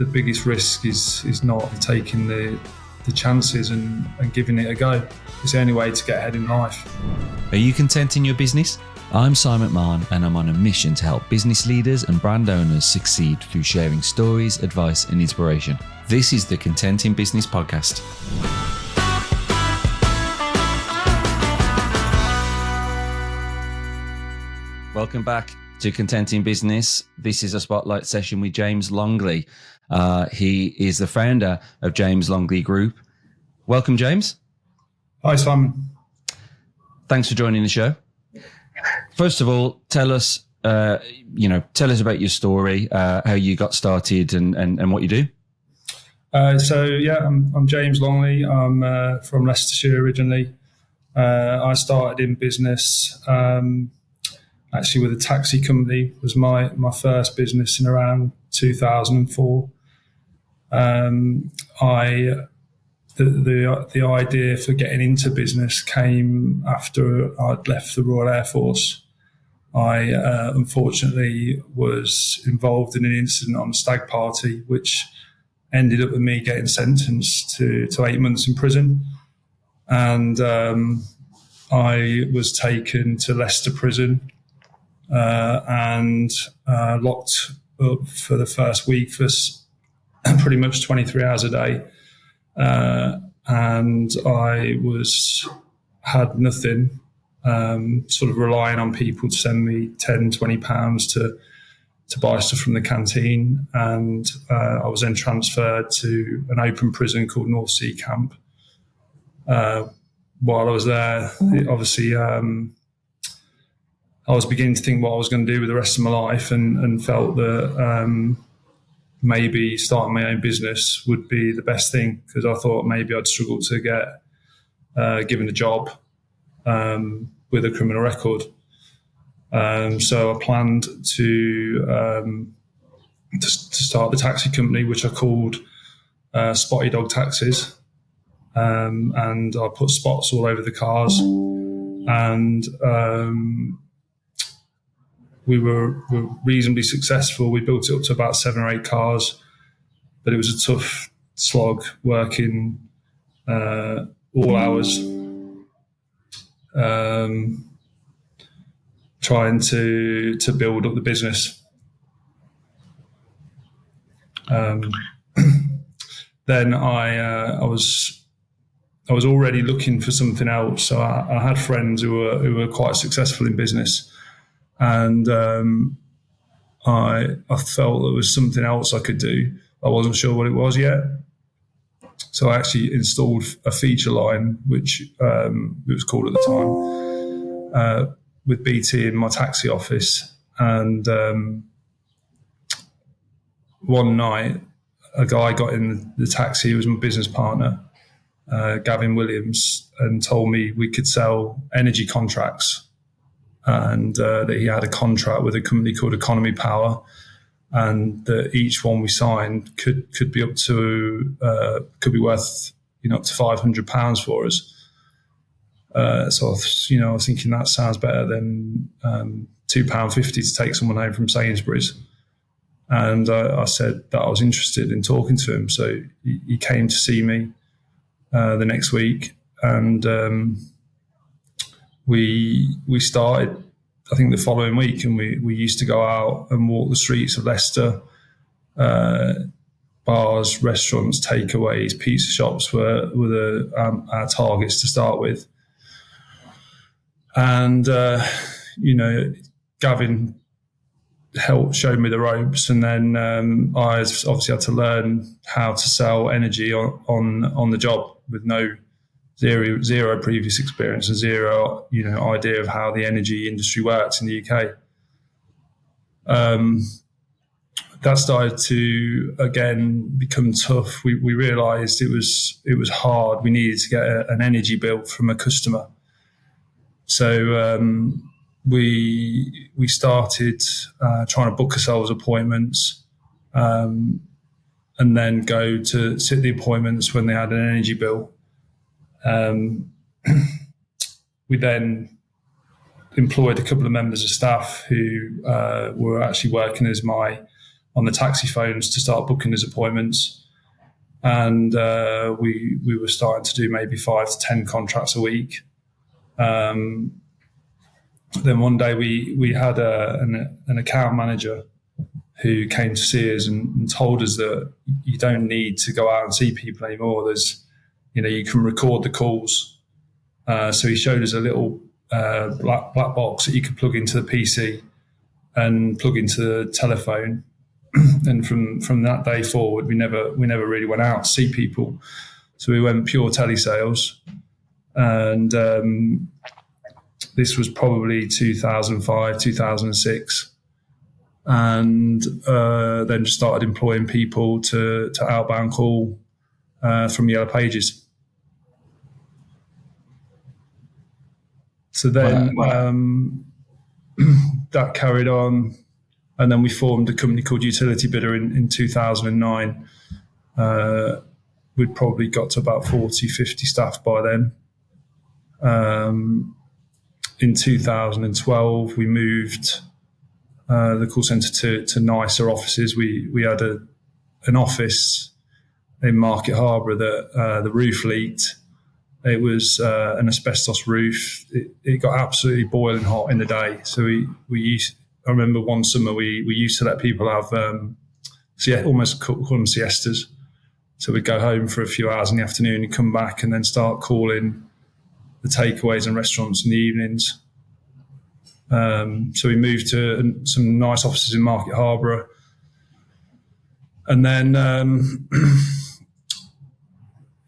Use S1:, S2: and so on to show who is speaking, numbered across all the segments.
S1: the biggest risk is not taking the chances and giving it a go. It's the only way to get ahead in life.
S2: Are you content in your business? I'm Si McMahon, and I'm on a mission to help business leaders and brand owners succeed through sharing stories, advice, and inspiration. This is the Content in Business podcast. Welcome back to Content in Business. This is a spotlight session with James Longley. He is the founder of James Longley Group. Welcome, James.
S1: Hi, Simon.
S2: Thanks for joining the show. First of all, tell us about your story, how you got started, and what you do.
S1: I'm James Longley. I'm from Leicestershire originally. I started in business actually with a taxi company. It was my first business in around 2004. The idea for getting into business came after I'd left the Royal Air Force. I unfortunately was involved in an incident on a stag party, which ended up with me getting sentenced to 8 months in prison. And I was taken to Leicester prison and locked up for the first week for pretty much 23 hours a day. And I had nothing, sort of relying on people to send me £10-20 to buy stuff from the canteen. And I was then transferred to an open prison called North Sea Camp. While I was there, obviously, I was beginning to think what I was going to do with the rest of my life, and felt that maybe starting my own business would be the best thing, because I thought maybe I'd struggle to get given a job with a criminal record. So I planned to start the taxi company, which I called Spotty Dog Taxis. And I put spots all over the cars, and we were reasonably successful. We built it up to about 7 or 8 cars, but it was a tough slog working all hours, trying to build up the business. Then I was already looking for something else. So I had friends who were quite successful in business, and I felt there was something else I could do. I wasn't sure what it was yet. So I actually installed a feature line, which it was called at the time, with BT in my taxi office. And one night, a guy got in the taxi. He was my business partner, Gavin Williams, and told me we could sell energy contracts, and that he had a contract with a company called Economy Power, and that each one we signed could be up to could be worth up to £500 for us. So I was thinking that sounds better than £2.50 to take someone home from Sainsbury's. And I said that I was interested in talking to him. So he came to see me the next week, and we started, I think, the following week, and we used to go out and walk the streets of Leicester. Bars, restaurants, takeaways, pizza shops were our targets to start with. And Gavin showed me the ropes, and then I obviously had to learn how to sell energy on the job with zero previous experience and zero idea of how the energy industry works in the UK. That started to again become tough. We realised it was hard. We needed to get an energy bill from a customer. So we started trying to book ourselves appointments, and then go to sit the appointments when they had an energy bill. We then employed a couple of members of staff who were actually working as my on the taxi phones to start booking his appointments. And we were starting to do maybe 5 to 10 contracts a week. Then one day we had an account manager who came to see us and told us that you don't need to go out and see people anymore. There's, you can record the calls. So he showed us a little black box that you could plug into the PC and plug into the telephone. And from that day forward, we never really went out to see people. So we went pure telesales. And this was probably 2005, 2006. And then just started employing people to outbound call from Yellow Pages. So then that carried on, and then we formed a company called Utility Bidder in 2009. We'd probably got to about 40, 50 staff by then. In 2012, we moved the call centre to nicer offices. We had an office in Market Harbour that the roof leaked. It was an asbestos roof. It got absolutely boiling hot in the day. So we used. I remember one summer we used to let people have almost call them siestas. So we'd go home for a few hours in the afternoon and come back and then start calling the takeaways and restaurants in the evenings. So we moved to some nice offices in Market Harbour. And then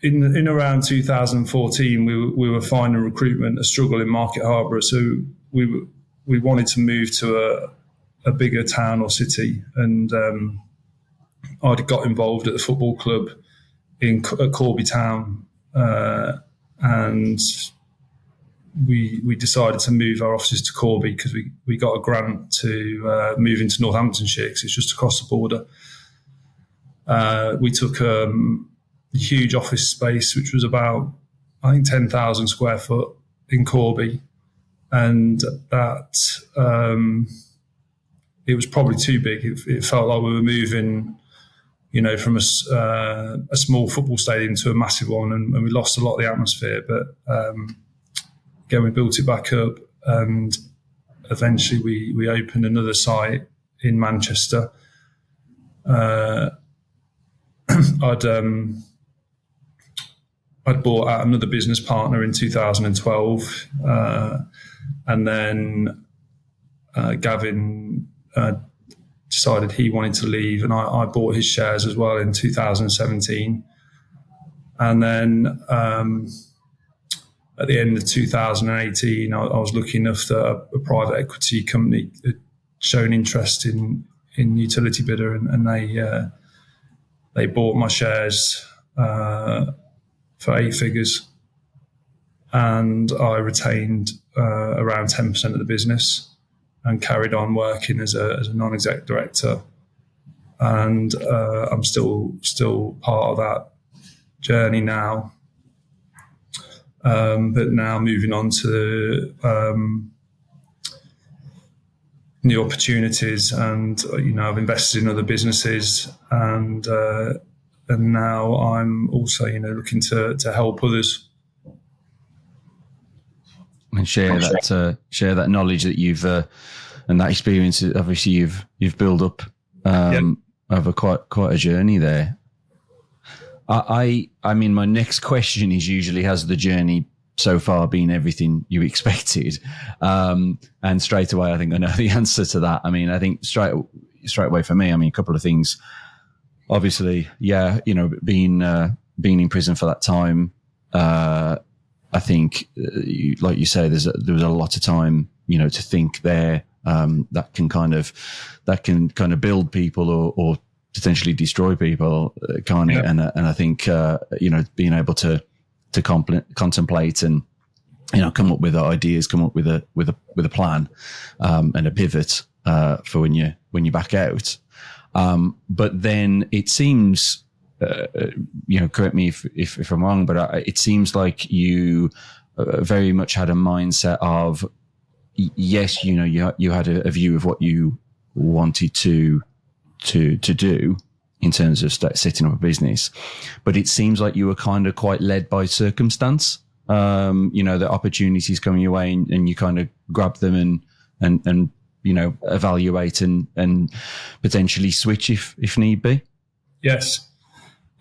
S1: in around 2014, we were finding recruitment a struggle in Market Harbour. So we wanted to move to a bigger town or city. And I'd got involved at the football club at Corby Town. And we decided to move our offices to Corby because we got a grant to move into Northamptonshire because it's just across the border. We took a huge office space, which was about, I think, 10,000 square foot in Corby. And that, it was probably too big. It felt like we were moving, from a small football stadium to a massive one, and we lost a lot of the atmosphere. But again, we built it back up, and eventually we opened another site in Manchester. I'd bought out another business partner in 2012, and then Gavin decided he wanted to leave, and I bought his shares as well in 2017. And then at the end of 2018, I was looking after a private equity company that shown interest in Utility Bidder, and they bought my shares for 8 figures, and I retained around 10% of the business and carried on working as a non-exec director. And I'm still part of that journey now. But now moving on to new opportunities, and I've invested in other businesses, and now I'm also looking to help others
S2: and share that knowledge that you've and that experience. Obviously, you've built up over quite a journey there. I mean, my next question is usually, has the journey so far been everything you expected? And straight away, I think I know the answer to that. I mean, I think straight away for me, I mean, a couple of things. Obviously, being in prison for that time, I think, like you say, there was a lot of time, to think there, that can kind of build people or potentially destroy people, can't it? And I think being able to contemplate and come up with ideas, come up with a plan and a pivot for when you back out. But then it seems, correct me if I'm wrong, but it seems like you very much had a mindset of, yes, you had a view of what you wanted to to do in terms of setting up a business, but it seems like you were kind of quite led by circumstance. The opportunities coming your way, and you kind of grab them and evaluate and potentially switch if need be.
S1: Yes.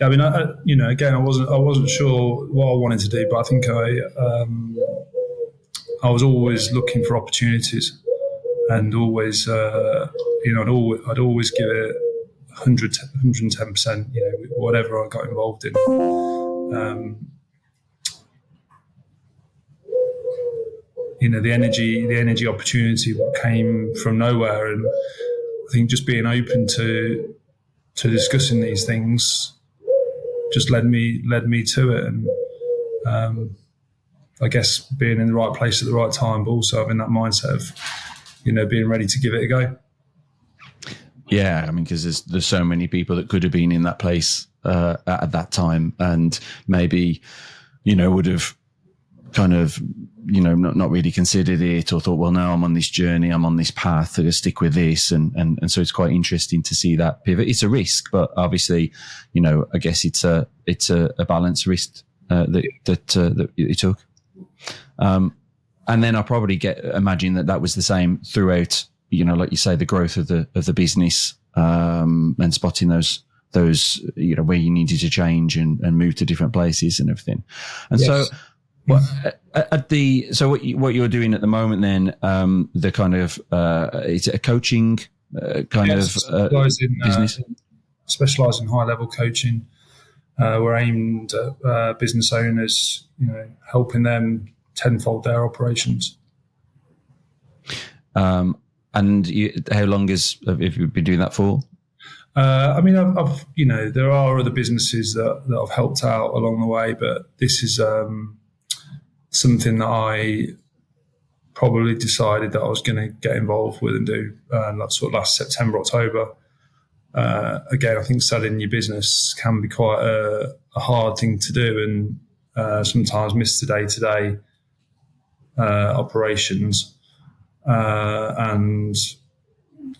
S1: I mean, again, I wasn't sure what I wanted to do, but I think I was always looking for opportunities, and always, I'd always give it 110%, whatever I got involved in. The energy opportunity came from nowhere, and I think just being open to discussing these things just led me to it, and I guess being in the right place at the right time, but also having that mindset of being ready to give it a go.
S2: Yeah, I mean, because there's so many people that could have been in that place at that time, and maybe would have kind of not really considered it, or thought, well, now I'm on this journey, I'm on this path, I'm going to stick with this, and so it's quite interesting to see that pivot. It's a risk, but obviously, I guess it's a balanced risk that you took. And then I probably imagine that was the same throughout, like you say, the growth of the business, and spotting those where you needed to change and move to different places and everything. And yes. So what you're doing at the moment then, the kind of it's a coaching business.
S1: Specialise in high level coaching. We're aimed at business owners, helping them tenfold their operations.
S2: And how long have you been doing that for?
S1: I mean, I've there are other businesses that I've helped out along the way, but this is something that I probably decided that I was going to get involved with and do last September, October. Again, I think selling your business can be quite a hard thing to do, and sometimes miss the day-to-day operations. And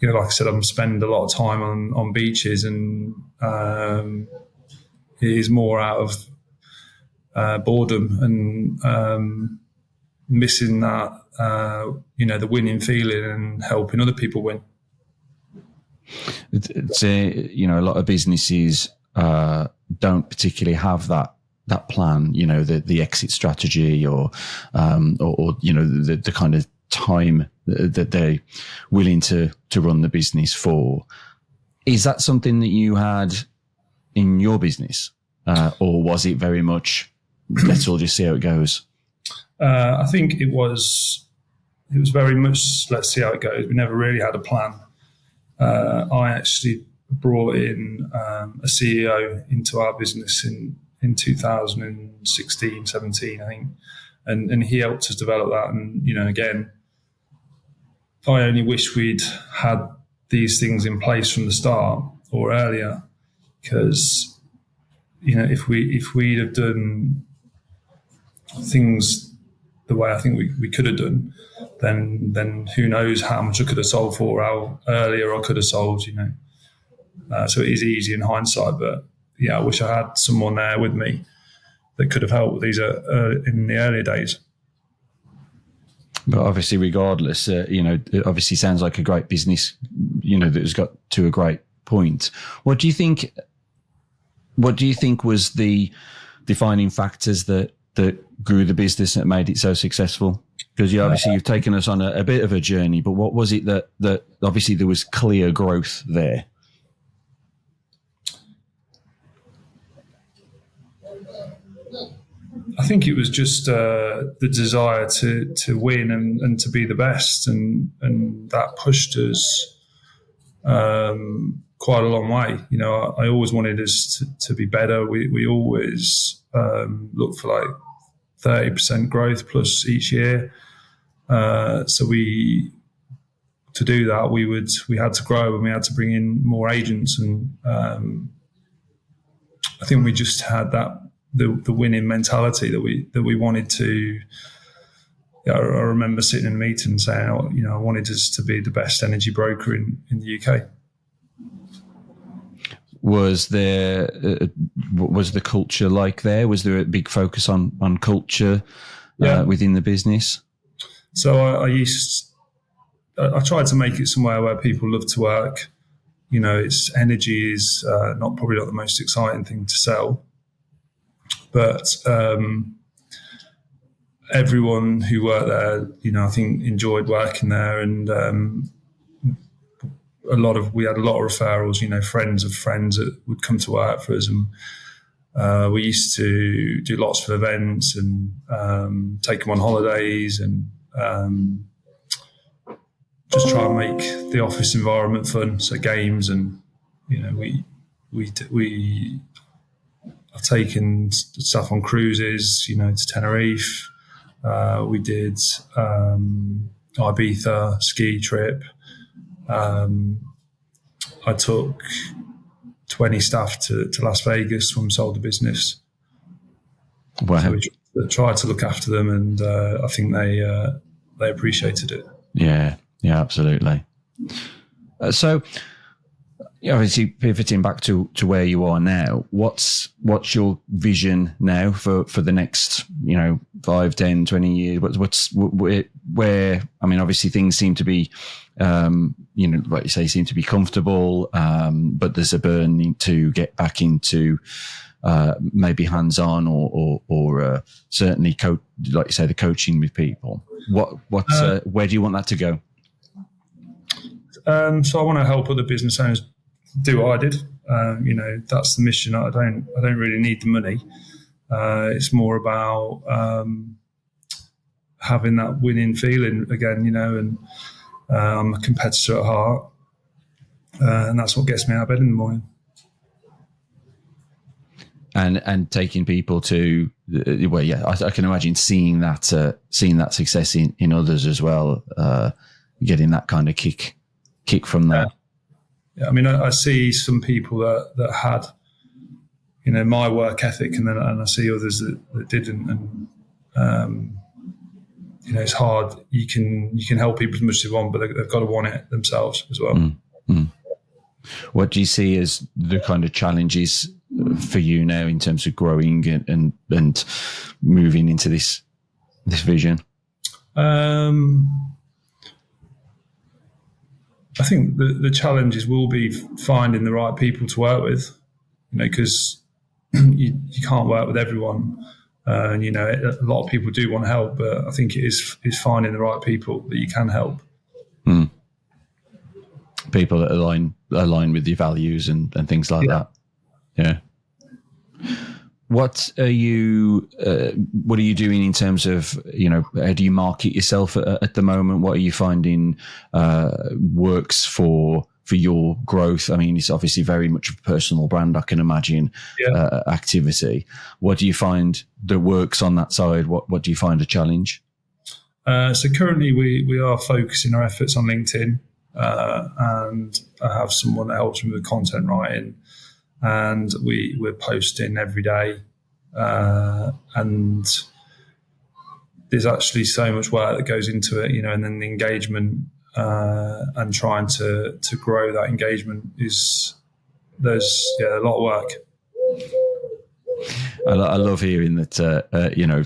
S1: like I said, I'm spending a lot of time on beaches, and it is more out of boredom and missing that the winning feeling and helping other people win.
S2: It's a lot of businesses don't particularly have that plan, the exit strategy or the kind of time that they're willing to run the business for. Is that something that you had in your business, or was it very much let's all just see how it goes?
S1: I think it was very much let's see how it goes. We never really had a plan. I actually brought in a CEO into our business in 2016, 17, I think, and he helped us develop that. And again, I only wish we'd had these things in place from the start or earlier, because if we'd have done things the way I think we could have done, then who knows how much I could have sold for, how earlier I could have sold, So it is easy in hindsight, but yeah, I wish I had someone there with me that could have helped with these in the earlier days.
S2: But obviously, regardless, it obviously sounds like a great business, that has got to a great point. What do you think was the defining factors that grew the business that made it so successful? Because you've taken us on a bit of a journey, but what was it that obviously there was clear growth there?
S1: I think it was just the desire to win and to be the best, and that pushed us quite a long way. I always wanted us to be better. We always looked for like 30% growth plus each year. So to do that, we had to grow, and we had to bring in more agents, and I think we just had that. The winning mentality that we wanted to. I remember sitting in a meeting saying, I wanted us to be the best energy broker in the UK.
S2: Was the culture like there? Was there a big focus on culture within the business?
S1: So I tried to make it somewhere where people love to work. Its energy is probably not the most exciting thing to sell, but everyone who worked there, I think enjoyed working there, and we had a lot of referrals. Friends of friends that would come to work for us, and we used to do lots of events and take them on holidays and. Just try and make the office environment fun. So games and, we have taken stuff on cruises, to Tenerife. We did Ibiza ski trip. I took 20 staff to Las Vegas when we sold the business.
S2: Wow.
S1: So we tried to look after them, and I think they appreciated it.
S2: Yeah, absolutely. So, obviously, pivoting back to where you are now, what's your vision now for the next 5, 10, 20 years? Where I mean, obviously things seem to be like you say, seem to be comfortable, but there's a burning to get back into maybe hands-on or certainly like you say, the coaching with people. Where do you want that to go?
S1: So I want to help other business owners do what I did. That's the mission. I don't really need the money. It's more about having that winning feeling again, and I'm a competitor at heart, and that's what gets me out of bed in the morning.
S2: And taking people to, I can imagine seeing that success in others as well, getting that kind of kick from that.
S1: Yeah, I mean, I see some people that had, my work ethic, and I see others that didn't, and it's hard. You can help people as much as they want, but they've got to want it themselves as well.
S2: Mm-hmm. What do you see as the kind of challenges for you now in terms of growing and moving into this vision?
S1: I think the challenges will be finding the right people to work with, because you can't work with everyone. And, a lot of people do want help, but I think it is finding the right people that you can help.
S2: Mm. People that align with your values and things like that. Yeah. What are you doing in terms of, how do you market yourself at the moment? What are you finding works for your growth? I mean, it's obviously very much a personal brand, I can imagine, activity. What do you find that works on that side? What do you find a challenge?
S1: So currently we are focusing our efforts on LinkedIn, and I have someone that helps me with content writing. And we're posting every day, and there's actually so much work that goes into it, and then the engagement and trying to grow that engagement there's a lot of work.
S2: I love hearing that.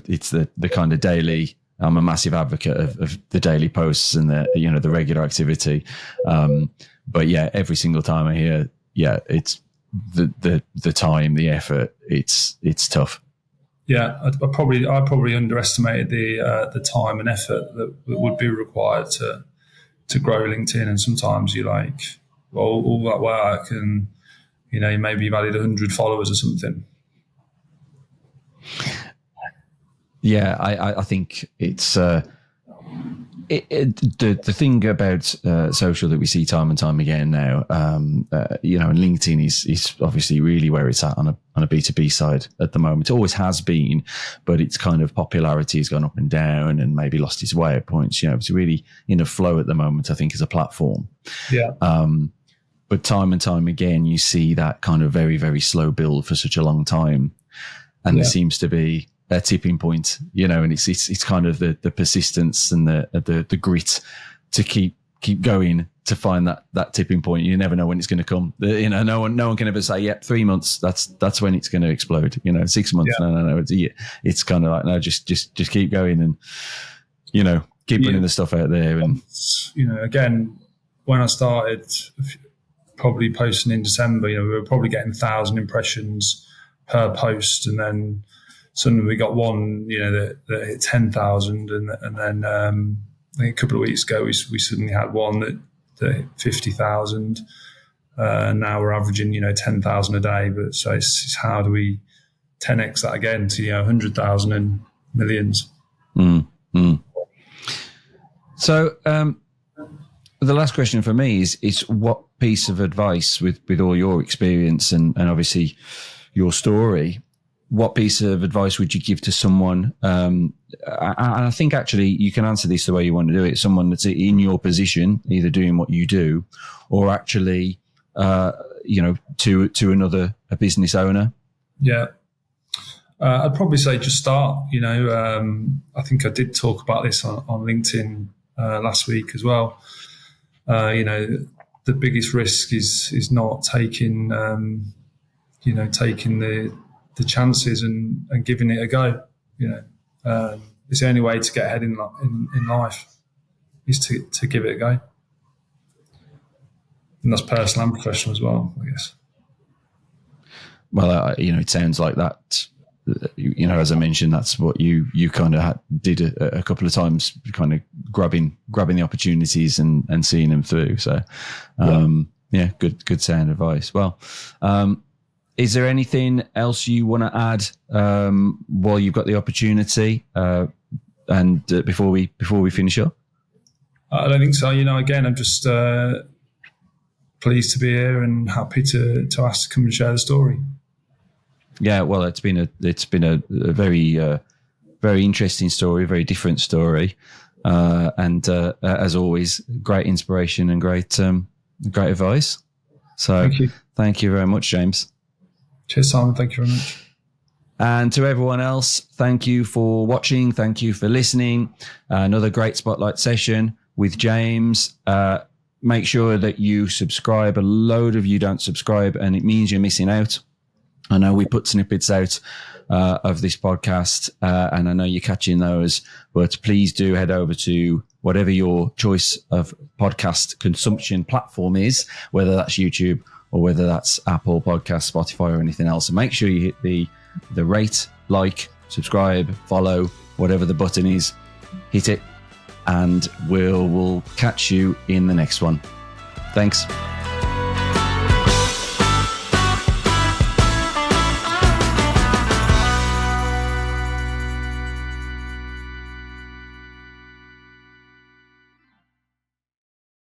S2: It's the kind of daily. I'm a massive advocate of the daily posts and the regular activity, but every single time I hear, it's. The time, the effort, it's tough. Yeah,
S1: I probably underestimated the time and effort that would be required to grow LinkedIn. And sometimes you're like, well, all that work, and maybe you've added 100 followers or something.
S2: Yeah, I think it's the thing about social that we see time and time again now, and LinkedIn is obviously really where it's at on a B2B side at the moment. It always has been, but its kind of popularity has gone up and down and maybe lost its way at points. It's really in a flow at the moment, I think, as a platform. Yeah. But time and time again, you see that kind of very, very slow build for such a long time. And there seems to be a tipping point, and it's kind of the persistence and the grit to keep keep going to find that tipping point. You never know when it's going to come. No one can ever say, yep, 3 months, that's when it's going to explode. 6 months. Yeah. No. It's kind of like, no, just keep going and, keep putting the stuff out there. And,
S1: again, when I started probably posting in December, we were probably getting 1,000 impressions per post. And then suddenly we got one, that hit 10,000. And then I think a couple of weeks ago, we suddenly had one that hit 50,000. Now we're averaging, 10,000 a day. But so it's how do we 10x that again to 100,000 and millions?
S2: So the last question for me is what piece of advice with all your experience and obviously your story, what piece of advice would you give to someone? And I think actually you can answer this the way you want to do it. Someone that's in your position, either doing what you do or actually, to a business owner.
S1: Yeah. I'd probably say just start, I think I did talk about this on LinkedIn last week as well. The biggest risk is not taking, taking the chances and giving it a go. It's the only way to get ahead in life is to give it a go. And that's personal and professional as well, I guess.
S2: Well, it sounds like that. As I mentioned, that's what you kind of did a couple of times, kind of grabbing the opportunities and seeing them through. So, good sound advice. Well, is there anything else you want to add while you've got the opportunity? And before we finish up,
S1: I don't think so. Again, I'm just pleased to be here and happy to ask to come and share the story.
S2: Yeah, well, it's been a very very interesting story, very different story, and as always, great inspiration and great advice. So, thank you very much, James.
S1: Cheers, Simon. Thank you very much.
S2: And to everyone else, thank you for watching. Thank you for listening. Another great spotlight session with James. Make sure that you subscribe. A load of you don't subscribe, and it means you're missing out. I know we put snippets out of this podcast, and I know you're catching those, but please do head over to whatever your choice of podcast consumption platform is, whether that's YouTube or whether that's Apple Podcasts, Spotify, or anything else. And make sure you hit the rate, like, subscribe, follow, whatever the button is, hit it, and we'll catch you in the next one. Thanks.